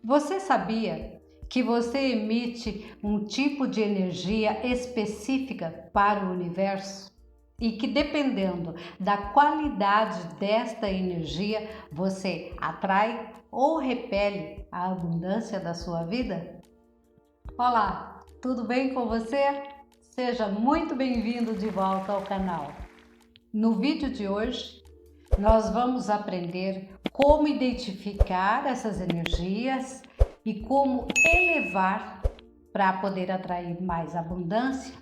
Você sabia que você emite um tipo de energia específica para o universo? E que dependendo da qualidade desta energia, você atrai ou repele a abundância da sua vida? Olá, tudo bem com você? Seja muito bem-vindo de volta ao canal. No vídeo de hoje, nós vamos aprender como identificar essas energias e como elevar para poder atrair mais abundância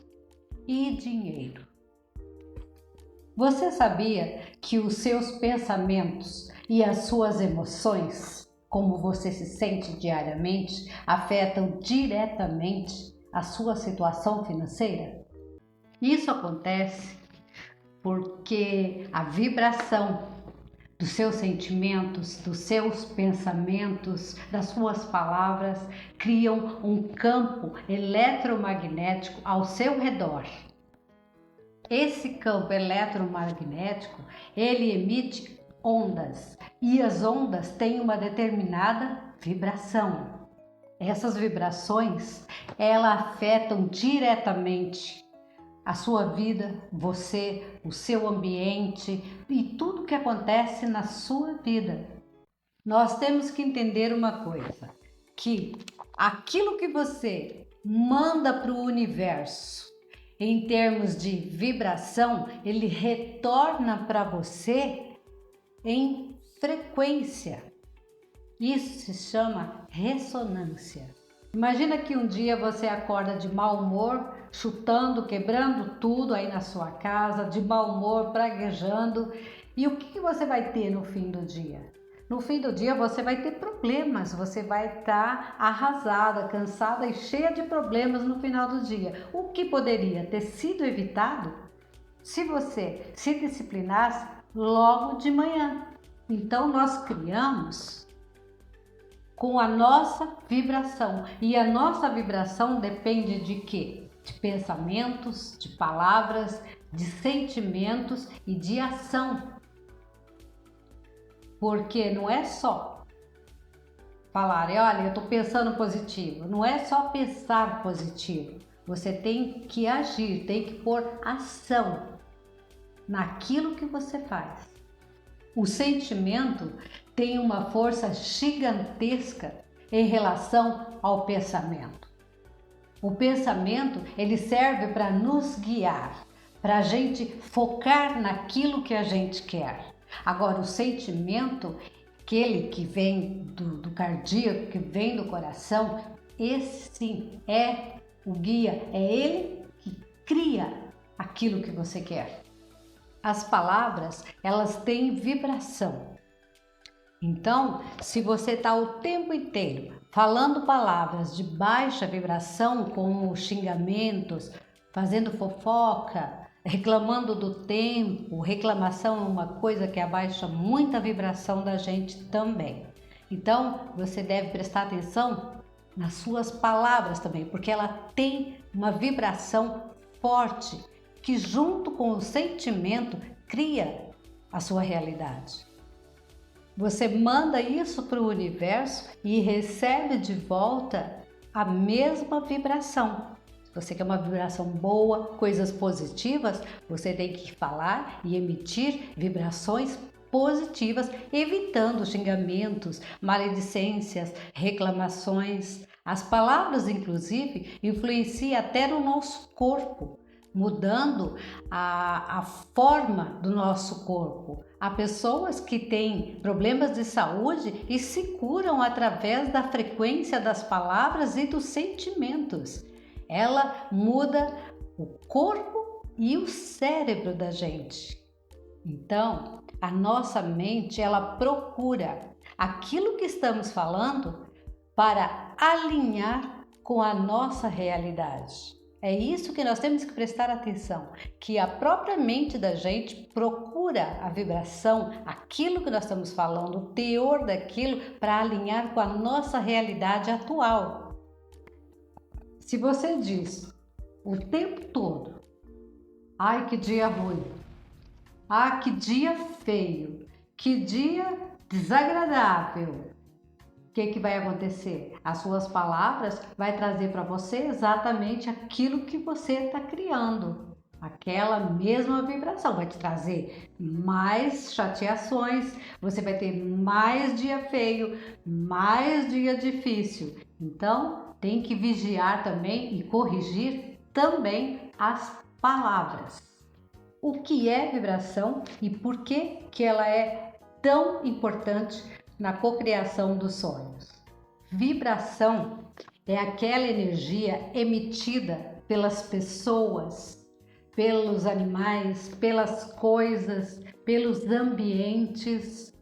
e dinheiro. Você sabia que os seus pensamentos e as suas emoções, como você se sente diariamente, afetam diretamente a sua situação financeira? Isso acontece porque a vibração dos seus sentimentos, dos seus pensamentos, das suas palavras criam um campo eletromagnético ao seu redor. Esse campo eletromagnético, ele emite ondas e as ondas têm uma determinada vibração. Essas vibrações, elas afetam diretamente a sua vida, você, o seu ambiente e tudo que acontece na sua vida. Nós temos que entender uma coisa, que aquilo que você manda para o universo em termos de vibração, ele retorna para você em frequência. Isso se chama ressonância. Imagina que um dia você acorda de mau humor, chutando, quebrando tudo aí na sua casa, de mau humor, praguejando. E o que você vai ter no fim do dia? No fim do dia você vai ter problemas, você vai estar arrasada, cansada e cheia de problemas no final do dia. O que poderia ter sido evitado se você se disciplinasse logo de manhã. Então nós criamos com a nossa vibração. E a nossa vibração depende de quê? De pensamentos, de palavras, de sentimentos e de ação. Porque não é só falar, olha, eu estou pensando positivo. Não é só pensar positivo. Você tem que agir, tem que pôr ação naquilo que você faz. O sentimento tem uma força gigantesca em relação ao pensamento. O pensamento, ele serve para nos guiar, para a gente focar naquilo que a gente quer. Agora, o sentimento, aquele que vem do cardíaco, que vem do coração, esse sim é o guia, é ele que cria aquilo que você quer. As palavras, elas têm vibração. Então, se você está o tempo inteiro falando palavras de baixa vibração, como xingamentos, fazendo fofoca, reclamando do tempo, reclamação é uma coisa que abaixa muita vibração da gente também. Então, você deve prestar atenção nas suas palavras também, porque ela tem uma vibração forte que junto com o sentimento cria a sua realidade. Você manda isso para o universo e recebe de volta a mesma vibração. Se você quer uma vibração boa, coisas positivas, você tem que falar e emitir vibrações positivas, evitando xingamentos, maledicências, reclamações. As palavras, inclusive, influenciam até no nosso corpo, mudando a forma do nosso corpo. Há pessoas que têm problemas de saúde e se curam através da frequência das palavras e dos sentimentos. Ela muda o corpo e o cérebro da gente. Então, a nossa mente, ela procura aquilo que estamos falando para alinhar com a nossa realidade. É isso que nós temos que prestar atenção, que a própria mente da gente procura a vibração, aquilo que nós estamos falando, o teor daquilo, para alinhar com a nossa realidade atual. Se você diz o tempo todo, ai que dia ruim, ah que dia feio, que dia desagradável, que vai acontecer? As suas palavras vai trazer para você exatamente aquilo que você está criando. Aquela mesma vibração vai te trazer mais chateações, você vai ter mais dia feio, mais dia difícil. Então, tem que vigiar também e corrigir também as palavras. O que é vibração e por que ela é tão importante na cocriação dos sonhos? Vibração é aquela energia emitida pelas pessoas, pelos animais, pelas coisas, pelos ambientes.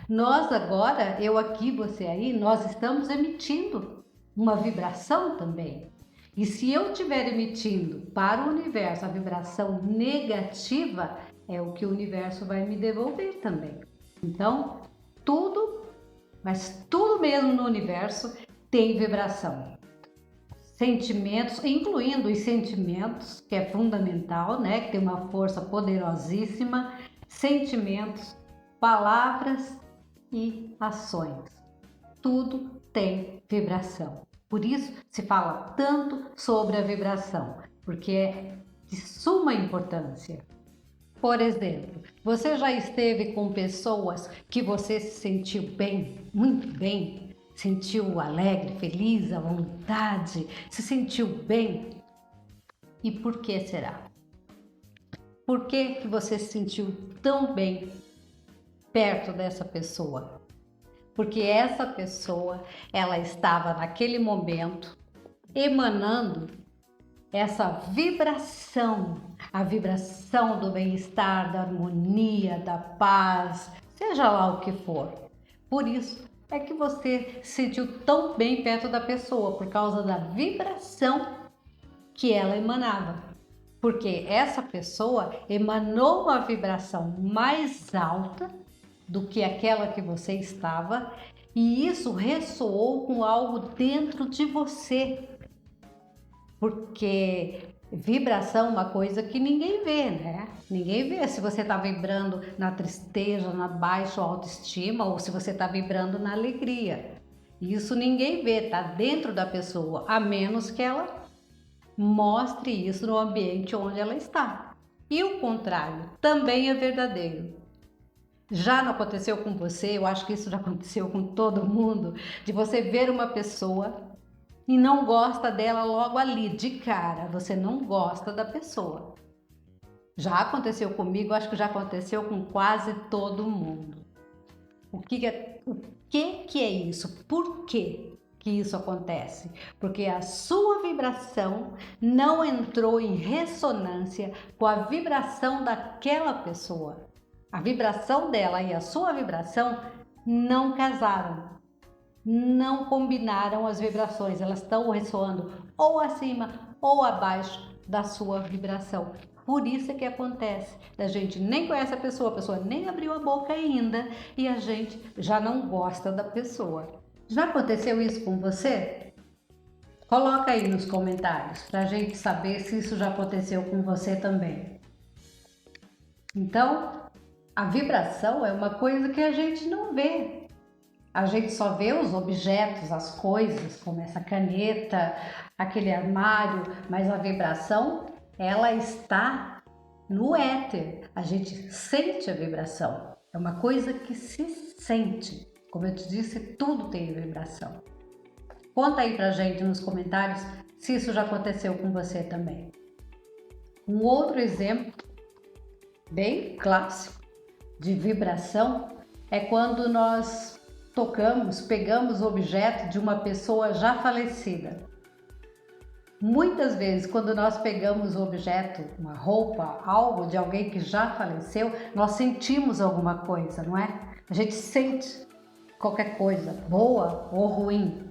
Nós agora, eu aqui, você aí, nós estamos emitindo uma vibração também. E se eu estiver emitindo para o universo a vibração negativa, é o que o universo vai me devolver também. Então, tudo, mas tudo mesmo no universo tem vibração. Sentimentos, incluindo os sentimentos, que é fundamental, né? Que tem uma força poderosíssima. Sentimentos, palavras e ações. Tudo tem vibração. Por isso se fala tanto sobre a vibração, porque é de suma importância. Por exemplo, você já esteve com pessoas que você se sentiu bem, muito bem, sentiu alegre, feliz, à vontade, se sentiu bem? E por que será? Por que você se sentiu tão bem perto dessa pessoa? Porque essa pessoa, ela estava naquele momento emanando essa vibração, a vibração do bem-estar, da harmonia, da paz, seja lá o que for. Por isso é que você se sentiu tão bem perto da pessoa, por causa da vibração que ela emanava. Porque essa pessoa emanou uma vibração mais alta do que aquela que você estava, e isso ressoou com algo dentro de você. Porque vibração é uma coisa que ninguém vê, né? Ninguém vê se você está vibrando na tristeza, na baixa autoestima, ou se você está vibrando na alegria. Isso ninguém vê, está dentro da pessoa, a menos que ela mostre isso no ambiente onde ela está. E o contrário também é verdadeiro. Já não aconteceu com você? Eu acho que isso já aconteceu com todo mundo, de você ver uma pessoa e não gosta dela logo ali, de cara, você não gosta da pessoa. Já aconteceu comigo, acho que já aconteceu com quase todo mundo. O que é isso? Por que isso acontece? Porque a sua vibração não entrou em ressonância com a vibração daquela pessoa. A vibração dela e a sua vibração não casaram, não combinaram as vibrações, elas estão ressoando ou acima ou abaixo da sua vibração. Por isso é que acontece, a gente nem conhece a pessoa nem abriu a boca ainda e a gente já não gosta da pessoa. Já aconteceu isso com você? Coloca aí nos comentários para a gente saber se isso já aconteceu com você também. Então, a vibração é uma coisa que a gente não vê. A gente só vê os objetos, as coisas, como essa caneta, aquele armário, mas a vibração, ela está no éter. A gente sente a vibração. É uma coisa que se sente. Como eu te disse, tudo tem vibração. Conta aí pra gente nos comentários se isso já aconteceu com você também. Um outro exemplo bem clássico de vibração é quando nós pegamos o objeto de uma pessoa já falecida. Muitas vezes, quando nós pegamos o objeto, uma roupa, algo de alguém que já faleceu, nós sentimos alguma coisa, não é? A gente sente qualquer coisa, boa ou ruim.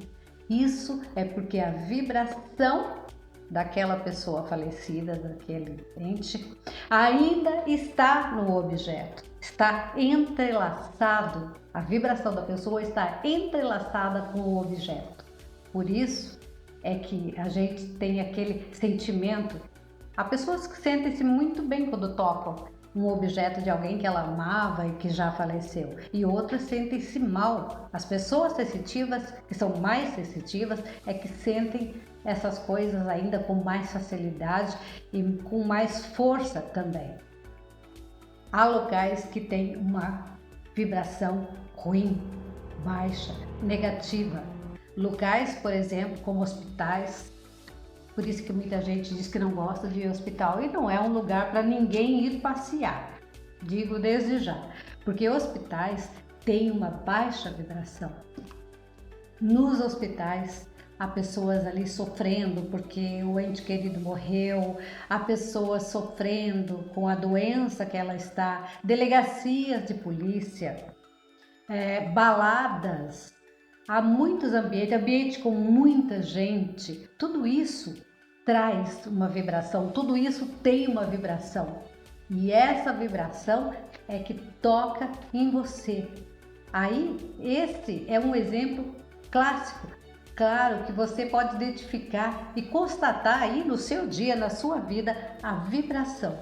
Isso é porque a vibração daquela pessoa falecida, daquele ente, ainda está no objeto, está entrelaçado, a vibração da pessoa está entrelaçada com o objeto. Por isso é que a gente tem aquele sentimento. Há pessoas que sentem-se muito bem quando tocam um objeto de alguém que ela amava e que já faleceu. E outras sentem-se mal. As pessoas sensitivas, que são mais sensitivas, é que sentem essas coisas ainda com mais facilidade e com mais força também. Há locais que têm uma vibração ruim, baixa, negativa. Locais, por exemplo, como hospitais. Por isso que muita gente diz que não gosta de ir ao hospital. E não é um lugar para ninguém ir passear. Digo desde já. Porque hospitais têm uma baixa vibração. Nos hospitais, há pessoas ali sofrendo porque o ente querido morreu, há pessoas sofrendo com a doença que ela está, delegacias de polícia, baladas, há muitos ambientes com muita gente, tudo isso traz uma vibração, tudo isso tem uma vibração e essa vibração é que toca em você. Aí, esse é um exemplo clássico. Claro que você pode identificar e constatar aí no seu dia, na sua vida, a vibração.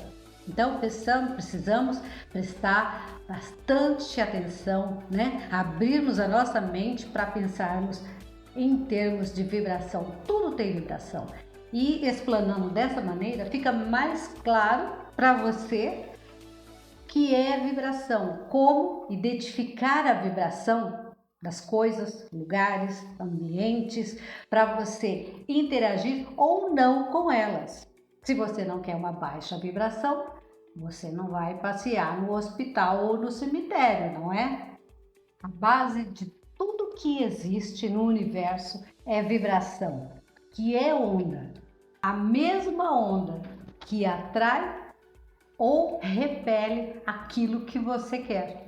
Então, precisamos prestar bastante atenção, né? Abrirmos a nossa mente para pensarmos em termos de vibração. Tudo tem vibração. E explanando dessa maneira, fica mais claro para você que é vibração, como identificar a vibração das coisas, lugares, ambientes, para você interagir ou não com elas. Se você não quer uma baixa vibração, você não vai passear no hospital ou no cemitério, não é? A base de tudo que existe no universo é vibração, que é onda. A mesma onda que atrai ou repele aquilo que você quer.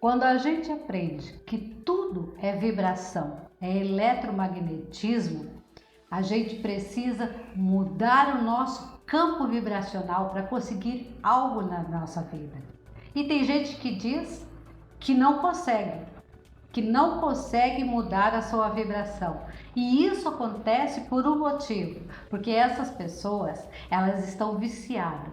Quando a gente aprende que tudo é vibração, é eletromagnetismo, a gente precisa mudar o nosso campo vibracional para conseguir algo na nossa vida. E tem gente que diz que não consegue mudar a sua vibração. E isso acontece por um motivo, porque essas pessoas, elas estão viciadas.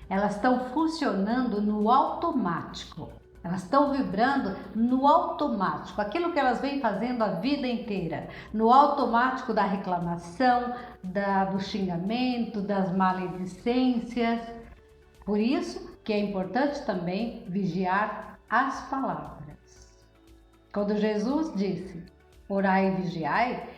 Elas estão funcionando no automático. Elas estão vibrando no automático, aquilo que elas vêm fazendo a vida inteira, no automático da reclamação, do xingamento, das maledicências. Por isso que é importante também vigiar as palavras. Quando Jesus disse, orai e vigiai,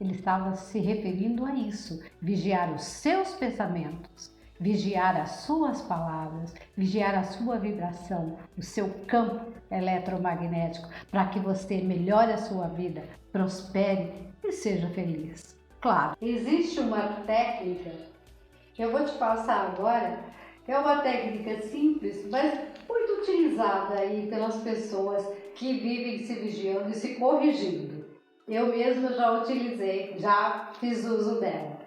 ele estava se referindo a isso, vigiar os seus pensamentos, vigiar as suas palavras, vigiar a sua vibração, o seu campo eletromagnético, para que você melhore a sua vida, prospere e seja feliz. Claro, existe uma técnica que eu vou te passar agora, que é uma técnica simples, mas muito utilizada aí pelas pessoas que vivem se vigiando e se corrigindo. Eu mesma já utilizei, já fiz uso dela.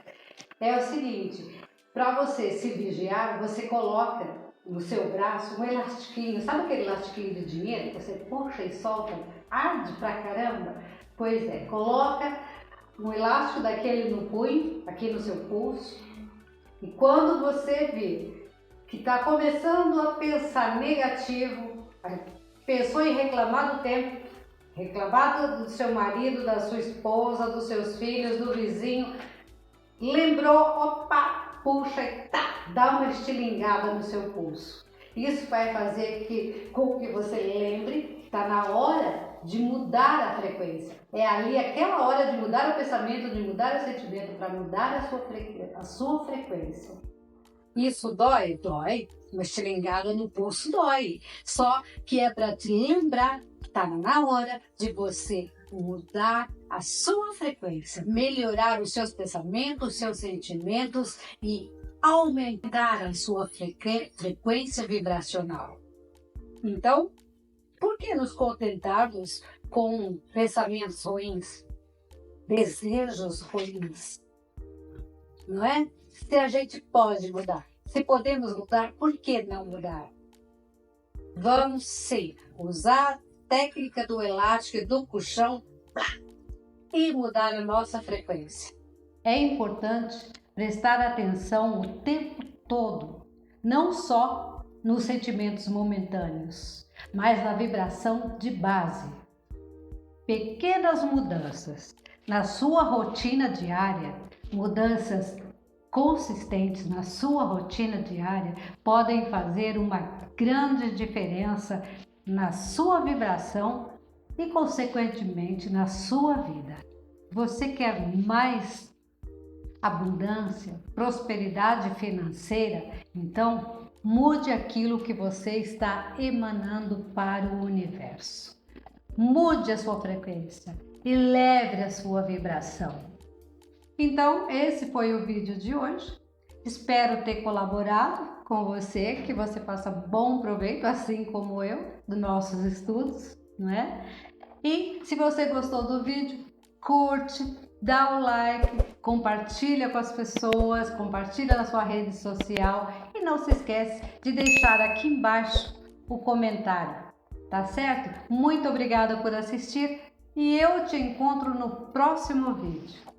É o seguinte, para você se vigiar, você coloca no seu braço um elastiquinho, sabe aquele elastiquinho de dinheiro que você puxa e solta, arde pra caramba? Pois é, coloca um elástico daquele no punho, aqui no seu pulso, e quando você vê que está começando a pensar negativo, pensou em reclamar do tempo, reclamar do seu marido, da sua esposa, dos seus filhos, do vizinho, lembrou, opa, puxa e tá, dá uma estilingada no seu pulso. Isso vai fazer com que você lembre que está na hora de mudar a frequência. É ali aquela hora de mudar o pensamento, de mudar o sentimento, para mudar a sua frequência. Isso dói? Dói. Uma estilingada no pulso dói. Só que é para te lembrar que está na hora de você mudar a sua frequência, melhorar os seus pensamentos, os seus sentimentos e aumentar a sua frequência vibracional. Então, por que nos contentarmos com pensamentos ruins, desejos ruins? Não é? Se a gente pode mudar, se podemos mudar, por que não mudar? Vamos sim usar a técnica do elástico e do puxão e mudar a nossa frequência. É importante prestar atenção o tempo todo, não só nos sentimentos momentâneos, mas na vibração de base. Pequenas mudanças na sua rotina diária, mudanças consistentes na sua rotina diária, podem fazer uma grande diferença na sua vibração e, consequentemente, na sua vida. Você quer mais abundância, prosperidade financeira? Então, mude aquilo que você está emanando para o universo. Mude a sua frequência e leve a sua vibração. Então, esse foi o vídeo de hoje. Espero ter colaborado com você, que você faça bom proveito, assim como eu, dos nossos estudos, não é? E se você gostou do vídeo, curte, dá o like, compartilha com as pessoas, compartilha na sua rede social e não se esquece de deixar aqui embaixo o comentário. Tá certo? Muito obrigada por assistir e eu te encontro no próximo vídeo.